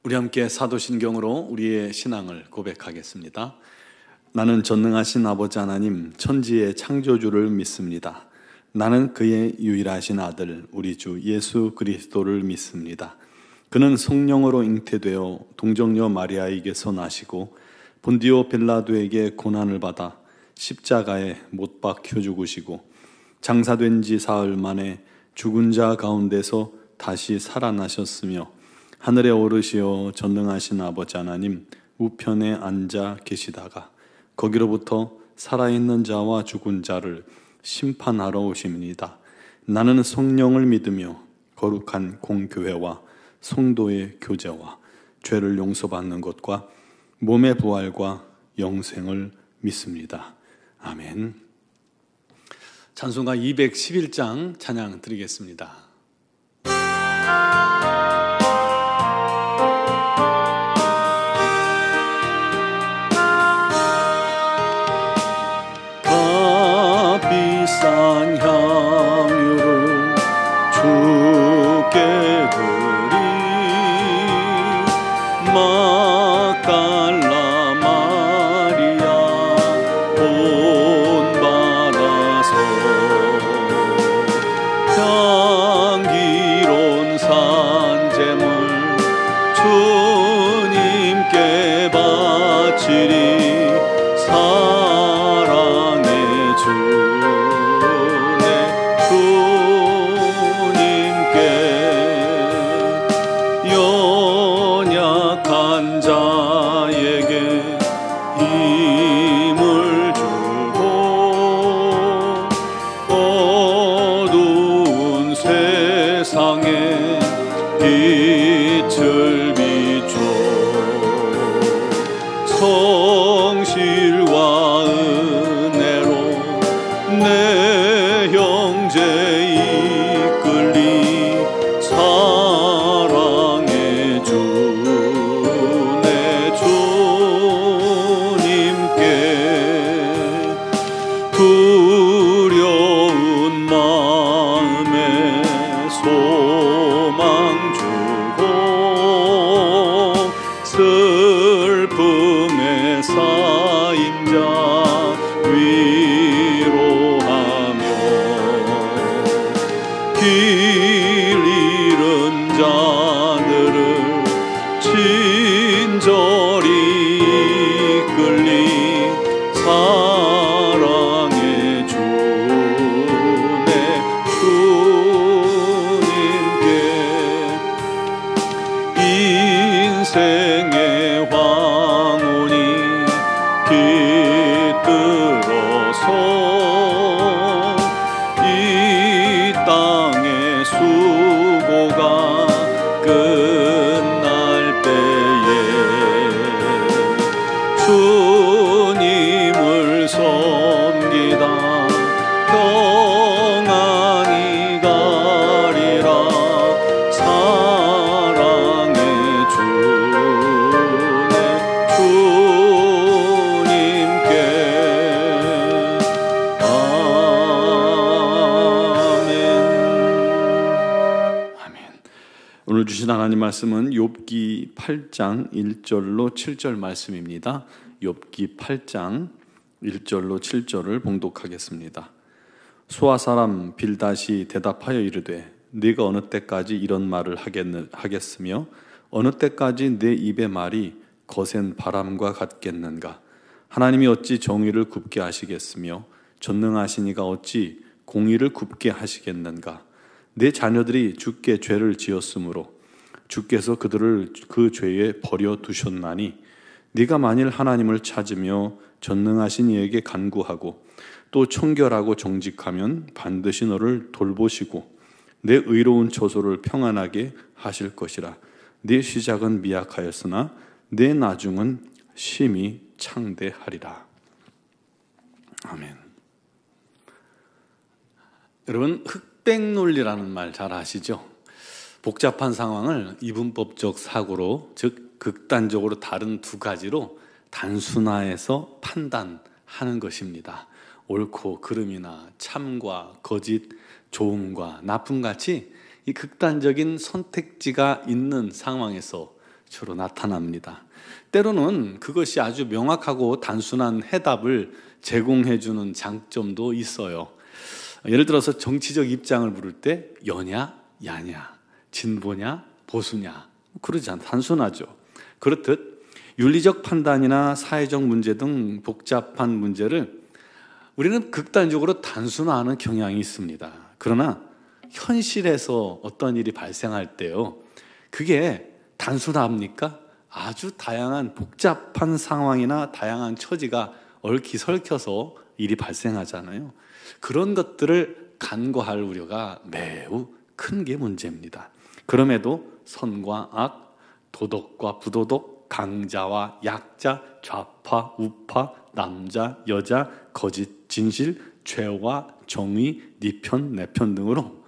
우리 함께 사도신경으로 우리의 신앙을 고백하겠습니다. 나는 전능하신 아버지 하나님 천지의 창조주를 믿습니다. 나는 그의 유일하신 아들 우리 주 예수 그리스도를 믿습니다. 그는 성령으로 잉태되어 동정녀 마리아에게서 나시고 본디오 빌라도에게 고난을 받아 십자가에 못 박혀 죽으시고 장사된 지 사흘 만에 죽은 자 가운데서 다시 살아나셨으며 하늘에 오르시어 전능하신 아버지 하나님 우편에 앉아 계시다가 거기로부터 살아있는 자와 죽은 자를 심판하러 오십니다. 나는 성령을 믿으며 거룩한 공교회와 성도의 교제와 죄를 용서받는 것과 몸의 부활과 영생을 믿습니다. 아멘. 찬송가 211장 찬양 드리겠습니다. 비싼 향유를 주께 드리 막달라 마리아 본받아서 향기로운 산제물 주님께 바치리 빛을 비춰 성실과 은혜로 내 형제 이끌리 사랑의 주 내 주님께 두려운 마음에 소망 슬픔에 쌓인 자 위로하며 길 잃은 자들을 친절히 이끌리 사랑의 주 내 주님께 인생의 황혼이 깃들어서 이 땅의 수고가 끝날 때에 주님을 섬기다 평안히 가리라 사랑의 주 주님께 아멘. 아멘. 오늘 주신 하나님 말씀은 욥기 8장 1절로 7절 말씀입니다. 욥기 8장 1절로 7절을 봉독하겠습니다. 수아 사람 빌닷이 대답하여 이르되 네가 어느 때까지 이런 말을 하겠으며 어느 때까지 내 입의 말이 거센 바람과 같겠는가? 하나님이 어찌 정의를 굽게 하시겠으며 전능하신 이가 어찌 공의를 굽게 하시겠는가? 내 자녀들이 주께 죄를 지었으므로 주께서 그들을 그 죄에 버려두셨나니 네가 만일 하나님을 찾으며 전능하신 이에게 간구하고 또 청결하고 정직하면 반드시 너를 돌보시고 내 의로운 처소를 평안하게 하실 것이라. 네 시작은 미약하였으나 내 나중은 심히 창대하리라. 아멘. 여러분, 흑백 논리라는 말 잘 아시죠? 복잡한 상황을 이분법적 사고로, 즉 극단적으로 다른 두 가지로 단순화해서 판단하는 것입니다. 옳고 그름이나 참과 거짓, 좋음과 나쁨 같이 이 극단적인 선택지가 있는 상황에서 주로 나타납니다. 때로는 그것이 아주 명확하고 단순한 해답을 제공해주는 장점도 있어요. 예를 들어서 정치적 입장을 물을 때 여냐, 야냐, 진보냐, 보수냐 그러지 않아 단순하죠. 그렇듯 윤리적 판단이나 사회적 문제 등 복잡한 문제를 우리는 극단적으로 단순화하는 경향이 있습니다. 그러나 현실에서 어떤 일이 발생할 때요, 그게 단순합니까? 아주 다양한 복잡한 상황이나 다양한 처지가 얽히설켜서 일이 발생하잖아요. 그런 것들을 간과할 우려가 매우 큰 게 문제입니다. 그럼에도 선과 악, 도덕과 부도덕, 강자와 약자, 좌파, 우파, 남자, 여자, 거짓, 진실, 죄와 정의, 네 편, 내 편 등으로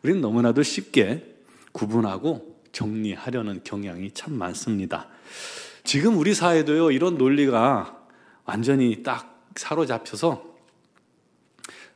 우리는 너무나도 쉽게 구분하고 정리하려는 경향이 참 많습니다. 지금 우리 사회도요, 이런 논리가 완전히 딱 사로잡혀서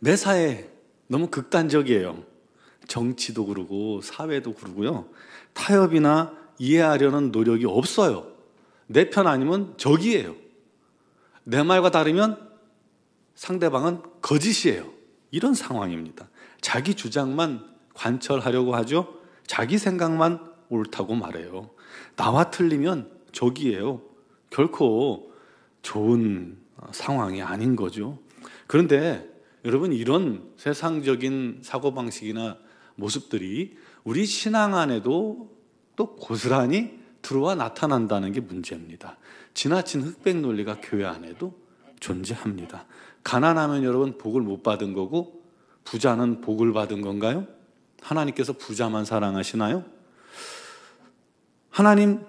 매사에 너무 극단적이에요. 정치도 그러고 사회도 그러고요. 타협이나 이해하려는 노력이 없어요. 내 편 아니면 적이에요. 내 말과 다르면 상대방은 거짓이에요. 이런 상황입니다. 자기 주장만 관철하려고 하죠. 자기 생각만 옳다고 말해요. 나와 틀리면 적이에요. 결코 좋은 상황이 아닌 거죠. 그런데 여러분, 이런 세상적인 사고방식이나 모습들이 우리 신앙 안에도 또 고스란히 들어와 나타난다는 게 문제입니다. 지나친 흑백 논리가 교회 안에도 존재합니다. 가난하면 여러분 복을 못 받은 거고 부자는 복을 받은 건가요? 하나님께서 부자만 사랑하시나요? 하나님,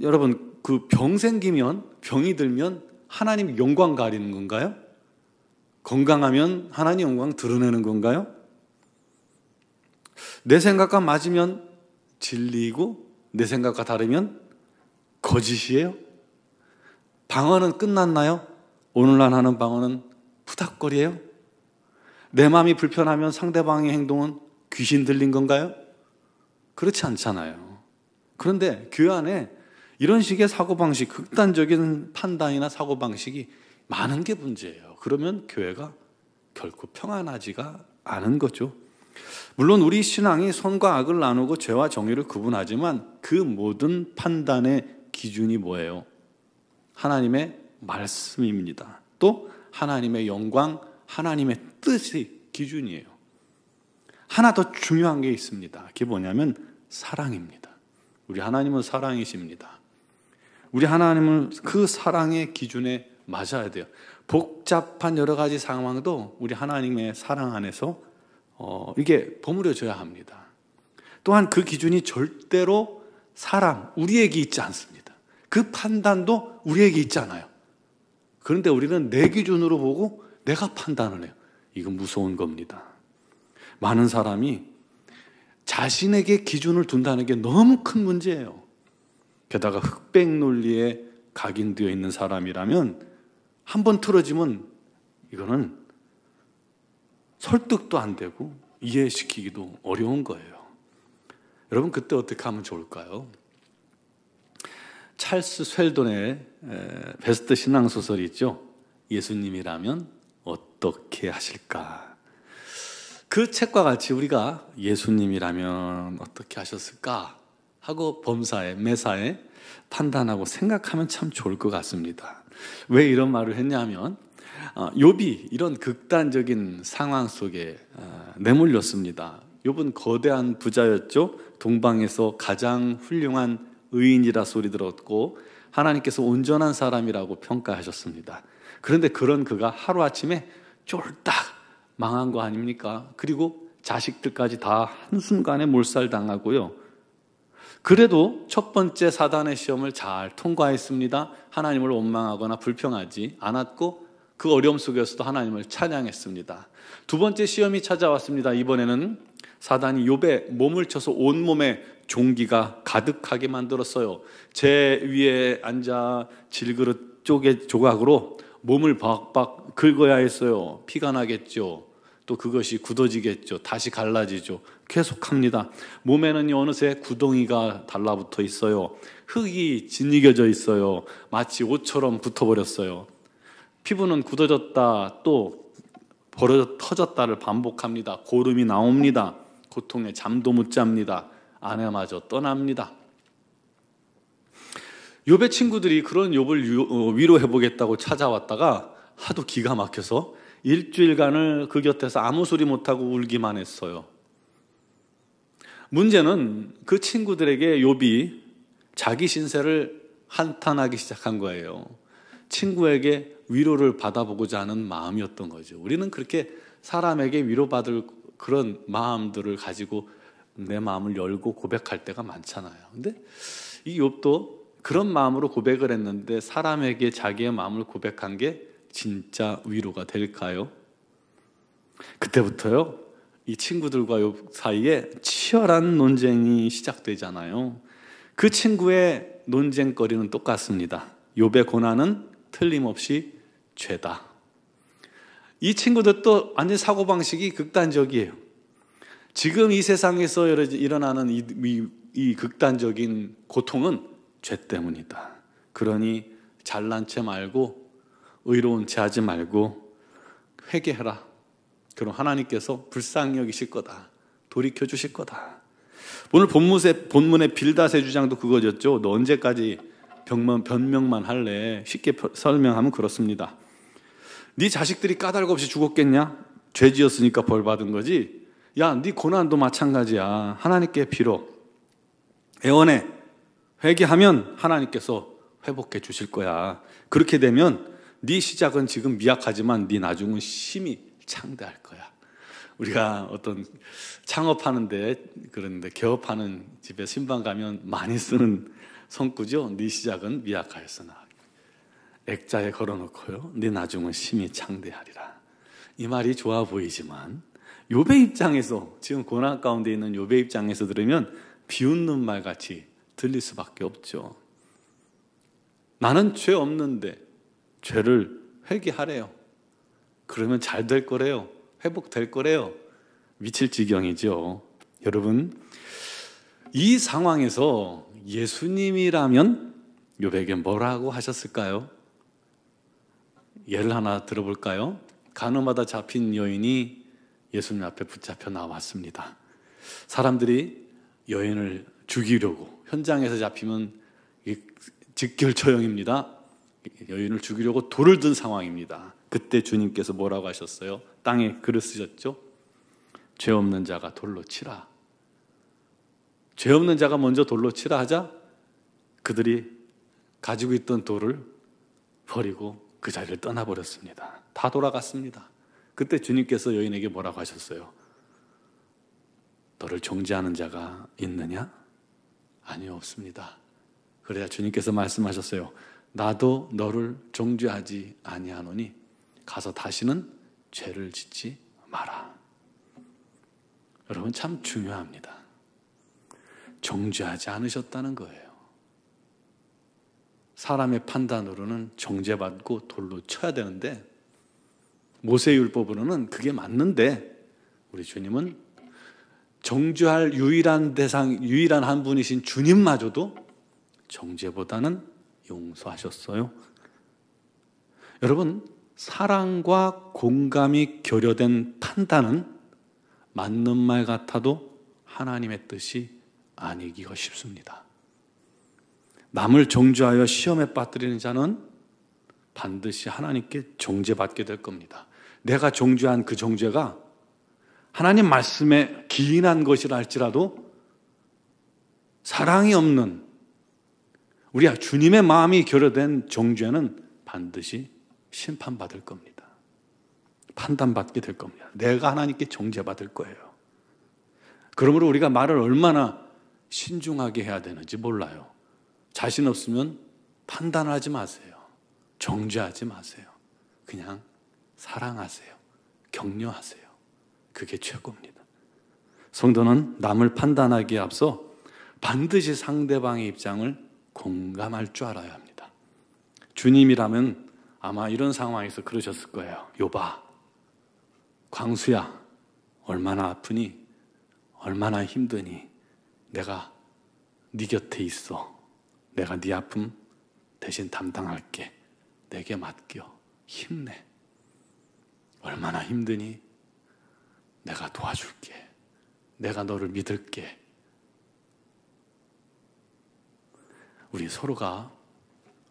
여러분, 그 병 생기면, 병이 들면 하나님 영광 가리는 건가요? 건강하면 하나님 영광 드러내는 건가요? 내 생각과 맞으면 진리이고 내 생각과 다르면 거짓이에요? 방언은 끝났나요? 오늘날 하는 방언은 푸닥거리예요? 내 마음이 불편하면 상대방의 행동은 귀신 들린 건가요? 그렇지 않잖아요. 그런데 교회 안에 이런 식의 사고방식, 극단적인 판단이나 사고방식이 많은 게 문제예요. 그러면 교회가 결코 평안하지가 않은 거죠. 물론 우리 신앙이 선과 악을 나누고 죄와 정의를 구분하지만 그 모든 판단의 기준이 뭐예요? 하나님의 말씀입니다. 또 하나님의 영광, 하나님의 뜻이 기준이에요. 하나 더 중요한 게 있습니다. 그게 뭐냐면 사랑입니다. 우리 하나님은 사랑이십니다. 우리 하나님은 그 사랑의 기준에 맞아야 돼요. 복잡한 여러 가지 상황도 우리 하나님의 사랑 안에서 이게 버무려져야 합니다. 또한 그 기준이 절대로 사랑, 우리에게 있지 않습니다. 그 판단도 우리에게 있잖아요. 그런데 우리는 내 기준으로 보고 내가 판단을 해요. 이건 무서운 겁니다. 많은 사람이 자신에게 기준을 둔다는 게 너무 큰 문제예요. 게다가 흑백 논리에 각인되어 있는 사람이라면 한번 틀어지면 이거는 설득도 안 되고 이해시키기도 어려운 거예요. 여러분, 그때 어떻게 하면 좋을까요? 찰스 쉘돈의 베스트 신앙소설이 있죠. 예수님이라면 어떻게 하실까? 그 책과 같이 우리가 예수님이라면 어떻게 하셨을까 하고 범사에 매사에 판단하고 생각하면 참 좋을 것 같습니다. 왜 이런 말을 했냐면 욥이 이런 극단적인 상황 속에 내몰렸습니다. 욥은 거대한 부자였죠. 동방에서 가장 훌륭한 의인이라 소리 들었고 하나님께서 온전한 사람이라고 평가하셨습니다. 그런데 그런 그가 하루아침에 쫄딱 망한 거 아닙니까? 그리고 자식들까지 다 한순간에 몰살당하고요. 그래도 첫 번째 사단의 시험을 잘 통과했습니다. 하나님을 원망하거나 불평하지 않았고 그 어려움 속에서도 하나님을 찬양했습니다. 두 번째 시험이 찾아왔습니다. 이번에는 사단이 욥의 몸을 쳐서 온몸에 종기가 가득하게 만들었어요. 제 위에 앉아 질그릇 조각으로 몸을 박박 긁어야 했어요. 피가 나겠죠. 또 그것이 굳어지겠죠. 다시 갈라지죠. 계속합니다. 몸에는 어느새 구덩이가 달라붙어 있어요. 흙이 짓이겨져 있어요. 마치 옷처럼 붙어버렸어요. 피부는 굳어졌다 또 터졌다를 반복합니다. 고름이 나옵니다. 고통에 잠도 못 잡니다. 아내마저 떠납니다. 욥의 친구들이 그런 욥을 위로해보겠다고 찾아왔다가 하도 기가 막혀서 일주일간을 그 곁에서 아무 소리 못하고 울기만 했어요. 문제는 그 친구들에게 욥이 자기 신세를 한탄하기 시작한 거예요. 친구에게 위로를 받아보고자 하는 마음이었던 거죠. 우리는 그렇게 사람에게 위로받을 그런 마음들을 가지고 내 마음을 열고 고백할 때가 많잖아요. 근데 이 욥도 그런 마음으로 고백을 했는데 사람에게 자기의 마음을 고백한 게 진짜 위로가 될까요? 그때부터요, 이 친구들과 욥 사이에 치열한 논쟁이 시작되잖아요. 그 친구의 논쟁거리는 똑같습니다. 욥의 고난은 틀림없이 죄다. 이 친구들도 완전 사고방식이 극단적이에요. 지금 이 세상에서 일어나는 이 극단적인 고통은 죄 때문이다. 그러니 잘난 체 말고 의로운 체 하지 말고 회개해라. 그럼 하나님께서 불쌍히 여기실 거다. 돌이켜 주실 거다. 오늘 본문의 빌닷의 주장도 그거였죠. 너 언제까지 변명만 할래? 쉽게 설명하면 그렇습니다. 네 자식들이 까닭 없이 죽었겠냐? 죄 지었으니까 벌 받은 거지. 야, 네 고난도 마찬가지야. 하나님께 빌어. 애원해. 회개하면 하나님께서 회복해 주실 거야. 그렇게 되면 네 시작은 지금 미약하지만 네 나중은 심히 창대할 거야. 우리가 어떤 창업하는데 그런데 개업하는 집에 신방 가면 많이 쓰는 성구죠. 네 시작은 미약하였으나 액자에 걸어놓고요. 네 나중은 심히 창대하리라. 이 말이 좋아 보이지만 욥의 입장에서, 지금 고난 가운데 있는 욥의 입장에서 들으면 비웃는 말 같이 들릴 수밖에 없죠. 나는 죄 없는데 죄를 회개하래요. 그러면 잘 될 거래요. 회복될 거래요. 미칠 지경이죠. 여러분, 이 상황에서 예수님이라면 욥에게 뭐라고 하셨을까요? 예를 하나 들어볼까요? 간호마다 잡힌 여인이 예수님 앞에 붙잡혀 나왔습니다. 사람들이 여인을 죽이려고, 현장에서 잡히면 직결처형입니다. 여인을 죽이려고 돌을 든 상황입니다. 그때 주님께서 뭐라고 하셨어요? 땅에 글을 쓰셨죠? 죄 없는 자가 돌로 치라. 죄 없는 자가 먼저 돌로 치라 하자 그들이 가지고 있던 돌을 버리고 그 자리를 떠나버렸습니다. 다 돌아갔습니다. 그때 주님께서 여인에게 뭐라고 하셨어요? 너를 정죄하는 자가 있느냐? 아니요, 없습니다. 그래야 주님께서 말씀하셨어요. 나도 너를 정죄하지 아니하노니 가서 다시는 죄를 짓지 마라. 여러분, 참 중요합니다. 정죄하지 않으셨다는 거예요. 사람의 판단으로는 정죄받고 돌로 쳐야 되는데, 모세율법으로는 그게 맞는데, 우리 주님은 정죄할 유일한 한 분이신 주님마저도 정죄보다는 용서하셨어요. 여러분, 사랑과 공감이 결여된 판단은 맞는 말 같아도 하나님의 뜻이 아니기가 쉽습니다. 남을 정죄하여 시험에 빠뜨리는 자는 반드시 하나님께 정죄받게 될 겁니다. 내가 정죄한 그 정죄가 하나님 말씀에 기인한 것이라 할지라도 사랑이 없는 우리 주님의 마음이 결여된 정죄는 반드시 심판받을 겁니다. 판단받게 될 겁니다. 내가 하나님께 정죄받을 거예요. 그러므로 우리가 말을 얼마나 신중하게 해야 되는지 몰라요. 자신 없으면 판단하지 마세요. 정죄하지 마세요. 그냥 사랑하세요. 격려하세요. 그게 최고입니다. 성도는 남을 판단하기에 앞서 반드시 상대방의 입장을 공감할 줄 알아야 합니다. 주님이라면 아마 이런 상황에서 그러셨을 거예요. 욥아, 광수야, 얼마나 아프니? 얼마나 힘드니? 내가 네 곁에 있어. 내가 네 아픔 대신 담당할게. 내게 맡겨. 힘내. 얼마나 힘드니? 내가 도와줄게. 내가 너를 믿을게. 우리 서로가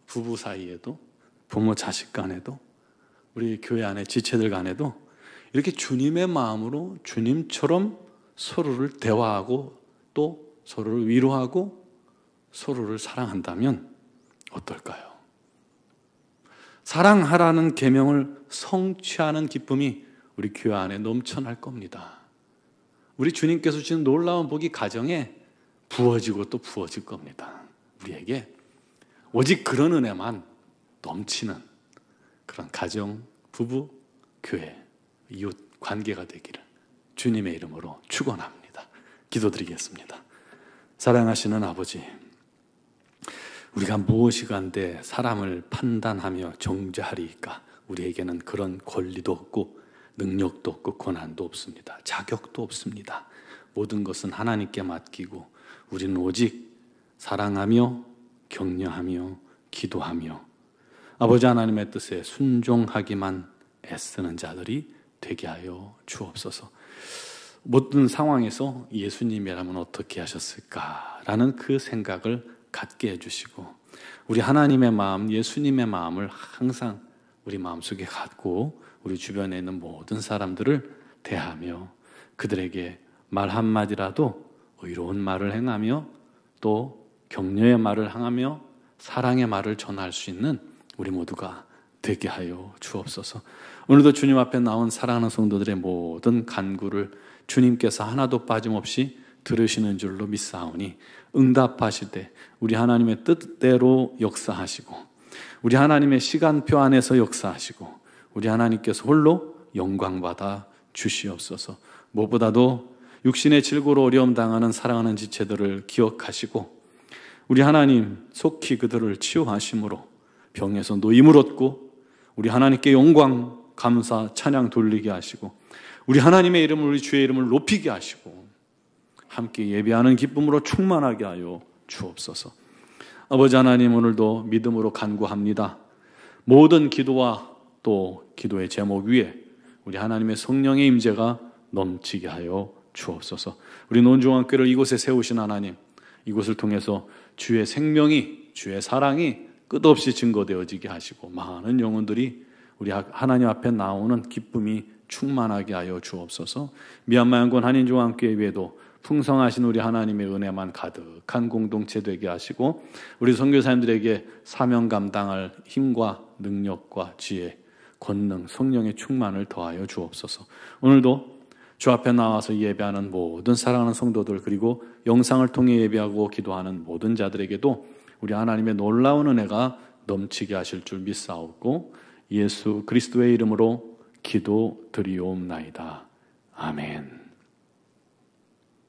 부부 사이에도, 부모 자식 간에도, 우리 교회 안에 지체들 간에도 이렇게 주님의 마음으로 주님처럼 서로를 대화하고 또 서로를 위로하고 서로를 사랑한다면 어떨까요? 사랑하라는 계명을 성취하는 기쁨이 우리 교회 안에 넘쳐날 겁니다. 우리 주님께서 주신 놀라운 복이 가정에 부어지고 또 부어질 겁니다. 우리에게 오직 그런 은혜만 넘치는 그런 가정, 부부, 교회, 이웃 관계가 되기를 주님의 이름으로 축원합니다. 기도드리겠습니다. 사랑하시는 아버지, 우리가 무엇이 간데 사람을 판단하며 정죄하리이까? 우리에게는 그런 권리도 없고 능력도 없고 권한도 없습니다. 자격도 없습니다. 모든 것은 하나님께 맡기고 우리는 오직 사랑하며 격려하며 기도하며 아버지 하나님의 뜻에 순종하기만 애쓰는 자들이 되게 하여 주옵소서. 모든 상황에서 예수님이라면 어떻게 하셨을까라는 그 생각을 갖게 해주시고 우리 하나님의 마음, 예수님의 마음을 항상 우리 마음속에 갖고 우리 주변에 있는 모든 사람들을 대하며 그들에게 말 한마디라도 의로운 말을 행하며 또 격려의 말을 행하며 사랑의 말을 전할 수 있는 우리 모두가 되게 하여 주옵소서. 오늘도 주님 앞에 나온 사랑하는 성도들의 모든 간구를 주님께서 하나도 빠짐없이 들으시는 줄로 믿사오니 응답하실 때 우리 하나님의 뜻대로 역사하시고 우리 하나님의 시간표 안에서 역사하시고 우리 하나님께서 홀로 영광받아 주시옵소서. 무엇보다도 육신의 질고로 어려움 당하는 사랑하는 지체들을 기억하시고 우리 하나님 속히 그들을 치유하심으로 병에서 노임을 얻고 우리 하나님께 영광, 감사, 찬양 돌리게 하시고 우리 하나님의 이름을, 우리 주의 이름을 높이게 하시고 함께 예배하는 기쁨으로 충만하게 하여 주옵소서. 아버지 하나님, 오늘도 믿음으로 간구합니다. 모든 기도와 또 기도의 제목 위에 우리 하나님의 성령의 임재가 넘치게 하여 주옵소서. 우리 논중앙교회를 이곳에 세우신 하나님, 이곳을 통해서 주의 생명이, 주의 사랑이 끝없이 증거되어지게 하시고 많은 영혼들이 우리 하나님 앞에 나오는 기쁨이 충만하게 하여 주옵소서. 미얀마 양곤 한인중앙교회 외에도 풍성하신 우리 하나님의 은혜만 가득한 공동체 되게 하시고 우리 선교사님들에게 사명 감당할 힘과 능력과 지혜, 권능, 성령의 충만을 더하여 주옵소서. 오늘도 주 앞에 나와서 예배하는 모든 사랑하는 성도들 그리고 영상을 통해 예배하고 기도하는 모든 자들에게도 우리 하나님의 놀라운 은혜가 넘치게 하실 줄 믿사옵고 예수 그리스도의 이름으로 기도드리옵나이다. 아멘.